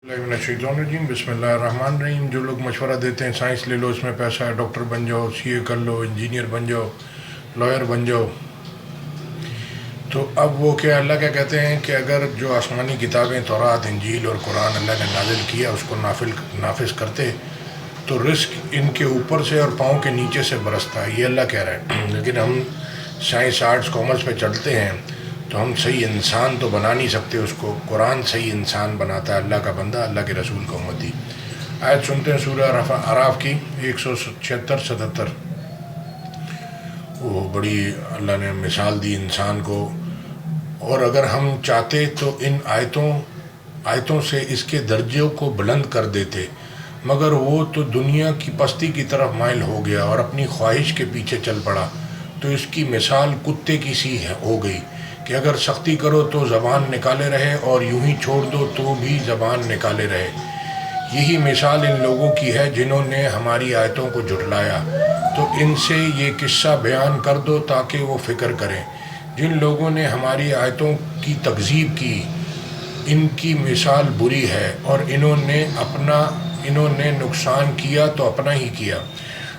रजीम बिस्मिल्लाहिर्रहमानिर्रहीम। जो लोग मशवरा देते हैं साइंस ले लो, इसमें पैसा है, डॉक्टर बन जाओ, सीए कर लो, इंजीनियर बन जाओ, लॉयर बन जाओ, तो अब वो क्या अल्लाह क्या कहते हैं कि अगर जो आसमानी किताबें तौरात, इंजील और कुरान अल्लाह ने नाजिल किया उसको नाफिज करते तो रिस्क इनके ऊपर से और पाँव के नीचे से बरसता है, ये अल्लाह कह रहा है। लेकिन हम साइंस आर्ट्स कॉमर्स पे चलते हैं तो हम सही इंसान तो बना नहीं सकते उसको। कुरान सही इंसान बनाता है, अल्लाह का बंदा, अल्लाह के रसूल का उम्मती। आयत सुनते हैं सूरह अराफ की 176-77। वो बड़ी अल्लाह ने मिसाल दी इंसान को, और अगर हम चाहते तो इन आयतों से इसके दर्जों को बुलंद कर देते, मगर वो तो दुनिया की पस्ती की तरफ माइल हो गया और अपनी ख्वाहिश के पीछे चल पड़ा, तो इसकी मिसाल कुत्ते की सी हो गई कि अगर सख्ती करो तो ज़बान निकाले रहे और यूं ही छोड़ दो तो भी ज़बान निकाले रहे। यही मिसाल इन लोगों की है जिन्होंने हमारी आयतों को झुठलाया। तो इनसे ये किस्सा बयान कर दो ताकि वो फ़िक्र करें। जिन लोगों ने हमारी आयतों की तकज़ीब की, इनकी मिसाल बुरी है, और इन्होंने नुकसान किया तो अपना ही किया।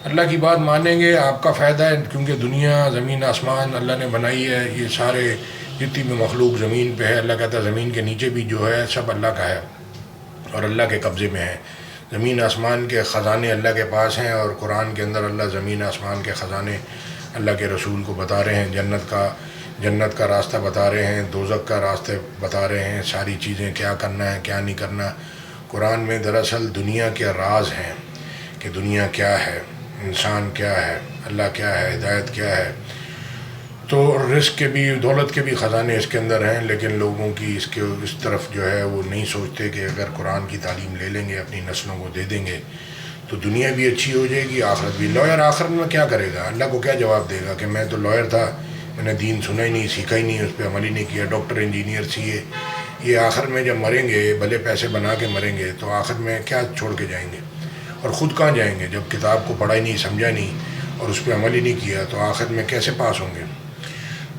अल्लाह की बात मानेंगे, आपका फ़ायदा है, क्योंकि दुनिया ज़मीन आसमान अल्लाह ने बनाई है। ये सारे जितनी भी मखलूक ज़मीन पे है, अल्लाह कहता है ज़मीन के नीचे भी जो है सब अल्लाह का है और अल्लाह के कब्ज़े में है। ज़मीन आसमान के ख़जाने अल्लाह के पास हैं, और कुरान के अंदर अल्लाह ज़मीन आसमान के ख़जाने अल्लाह के रसूल को बता रहे हैं। जन्नत का रास्ता बता रहे हैं, दोज़ख का रास्ते बता रहे हैं, सारी चीज़ें क्या करना है क्या नहीं करना। कुरान में दरअसल दुनिया के राज हैं कि दुनिया क्या है, इंसान क्या है, अल्लाह क्या है, हिदायत क्या है। तो रिस्क के भी, दौलत के भी ख़जाने इसके अंदर हैं, लेकिन लोगों की इस तरफ जो है वो नहीं सोचते कि अगर कुरान की तालीम ले लेंगे, अपनी नस्लों को दे देंगे, तो दुनिया भी अच्छी हो जाएगी, आखिरत भी। लॉयर आखिरत में क्या करेगा? अल्लाह को क्या जवाब देगा कि मैं तो लॉयर था, मैंने दीन सुना ही नहीं, सीखा ही नहीं, उस पर अमल ही नहीं किया। डॉक्टर, इंजीनियर, सीए, ये आखिर में जब मरेंगे, भले पैसे बना के मरेंगे, तो आखिर में क्या छोड़ के जाएंगे? और ख़ुद कहाँ जाएंगे? जब किताब को पढ़ा ही नहीं, समझा नहीं और उस पर अमल ही नहीं किया, तो आखिर में कैसे पास होंगे?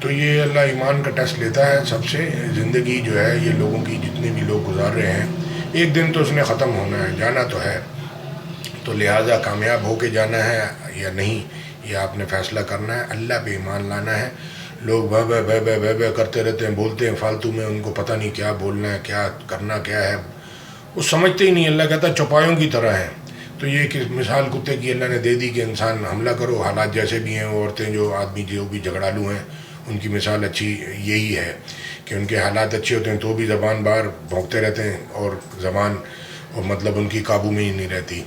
तो ये अल्लाह ईमान का टेस्ट लेता है सबसे। ज़िंदगी जो है ये लोगों की, जितने भी लोग गुजार रहे हैं, एक दिन तो उसने ख़त्म होना है, जाना तो है, तो लिहाजा कामयाब होके जाना है या नहीं, ये आपने फ़ैसला करना है। अल्लाह पे ईमान लाना है। लोग बह करते रहते हैं, बोलते हैं फालतू में, उनको पता नहीं क्या बोलना है, क्या करना क्या है, वो समझते ही नहीं। अल्लाह कहता है चौपायों की तरह है। तो ये कि मिसाल कुत्ते की अल्लाह ने दे दी कि इंसान हमला करो, हालात जैसे भी हैं, औरतें जो आदमी जो भी झगड़ालू हैं, उनकी मिसाल अच्छी यही है कि उनके हालात अच्छे होते हैं तो भी ज़बान बाहर भौंकते रहते हैं, और ज़बान और मतलब उनकी काबू में ही नहीं रहती।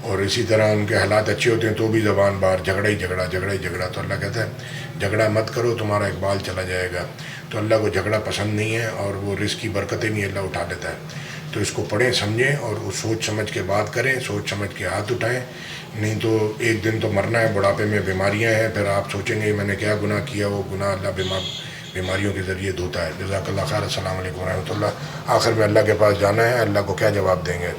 और इसी तरह उनके हालात अच्छे होते हैं तो भी ज़बान बाहर, झगड़ा ही झगड़ा। तो अल्लाह कहता है झगड़ा मत करो, तुम्हारा इकबाल चला जाएगा। तो अल्लाह को झगड़ा पसंद नहीं है, और वो रिस्क की बरकतें भी अल्लाह उठा लेता है। तो इसको पढ़ें, समझें, और वो सोच समझ के बात करें, सोच समझ के हाथ उठाएं। नहीं तो एक दिन तो मरना है, बुढ़ापे में बीमारियां हैं, फिर आप सोचेंगे मैंने क्या गुनाह किया। वो गुनाह अल्लाह बीमारियों के ज़रिए धोता है। जज़ाकल्लाह खैर। अस्सलाम वालेकुम रहमतुल्लाह। आखिर में अल्लाह के पास जाना है, अल्लाह को क्या जवाब देंगे?